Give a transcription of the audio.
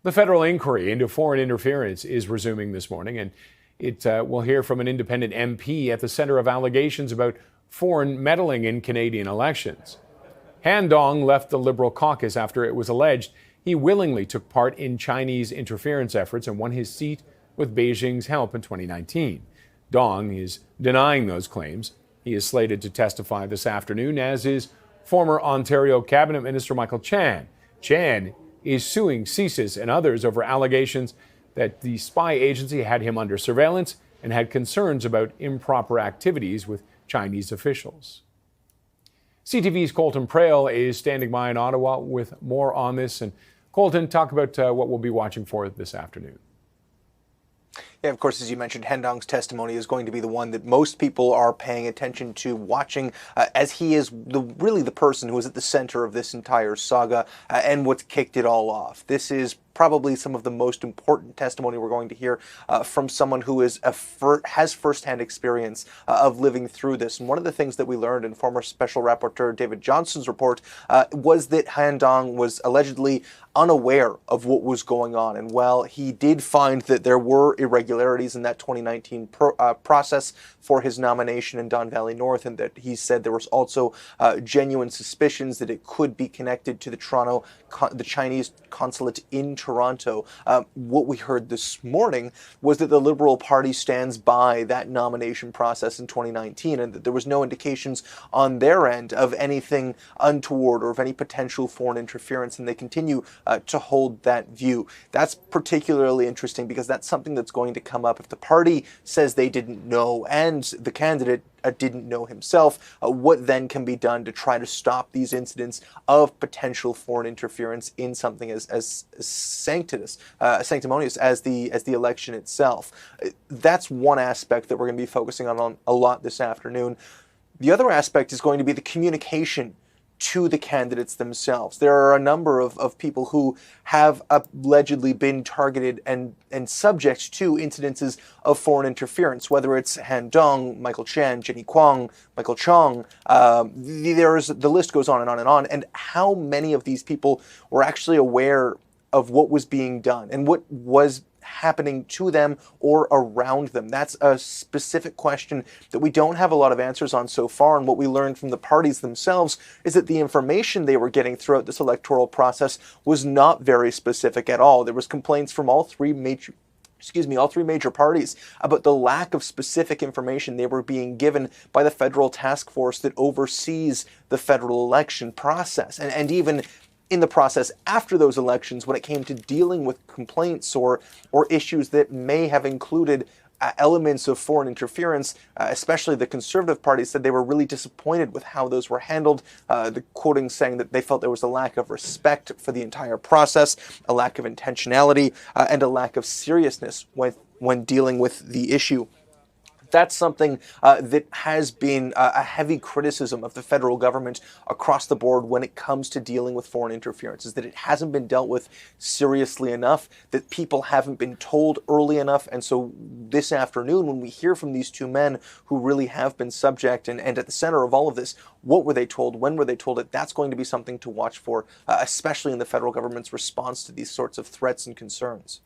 The federal inquiry into foreign interference is resuming this morning, and it will hear from an independent MP at the center of allegations about foreign meddling in Canadian elections. Han Dong left the Liberal caucus after it was alleged he willingly took part in Chinese interference efforts and won his seat with Beijing's help in 2019. Dong is denying those claims. He is slated to testify this afternoon, as is former Ontario Cabinet Minister Michael Chan. Chan is suing CSIS and others over allegations that the spy agency had him under surveillance and had concerns about improper activities with Chinese officials. CTV's Colton Prail is standing by in Ottawa with more on this. And Colton, talk about what we'll be watching for this afternoon. Yeah, of course, as you mentioned, Han Dong's testimony is going to be the one that most people are paying attention to, watching, as he is really the person who is at the center of this entire saga and what's kicked it all off. This is probably some of the most important testimony we're going to hear from someone who is has firsthand experience of living through this. And one of the things that we learned in former Special Rapporteur David Johnston's report was that Han Dong was allegedly unaware of what was going on. And while he did find that there were irregularities in that 2019 process for his nomination in Don Valley North, and that he said there was also genuine suspicions that it could be connected to the Chinese consulate in Toronto. What we heard this morning was that the Liberal Party stands by that nomination process in 2019, and that there was no indications on their end of anything untoward or of any potential foreign interference, and they continue to hold that view. That's particularly interesting because that's something that's going to come up if the party says they didn't know and the candidate didn't know himself. What then can be done to try to stop these incidents of potential foreign interference in something as sanctimonious as the election itself? That's one aspect that we're going to be focusing on a lot this afternoon. The other aspect is going to be the communication to the candidates themselves. There are a number of people who have allegedly been targeted and subject to incidences of foreign interference, whether it's Han Dong, Michael Chan, Jenny Kwong, Michael Chong. The list goes on and on and on. And how many of these people were actually aware of what was being done and what was happening to them or around them? That's a specific question that we don't have a lot of answers on so far. And what we learned from the parties themselves is that the information they were getting throughout this electoral process was not very specific at all. There was complaints from all three major parties about the lack of specific information they were being given by the federal task force that oversees the federal election process. And even in the process after those elections, when it came to dealing with complaints or issues that may have included elements of foreign interference, especially the Conservative Party said they were really disappointed with how those were handled. The quoting saying that they felt there was a lack of respect for the entire process, a lack of intentionality, and a lack of seriousness when dealing with the issue. That's something that has been a heavy criticism of the federal government across the board when it comes to dealing with foreign interference, is that it hasn't been dealt with seriously enough, that people haven't been told early enough. And so this afternoon, when we hear from these two men who really have been subject and at the center of all of this, what were they told? When were they told it? That's going to be something to watch for, especially in the federal government's response to these sorts of threats and concerns.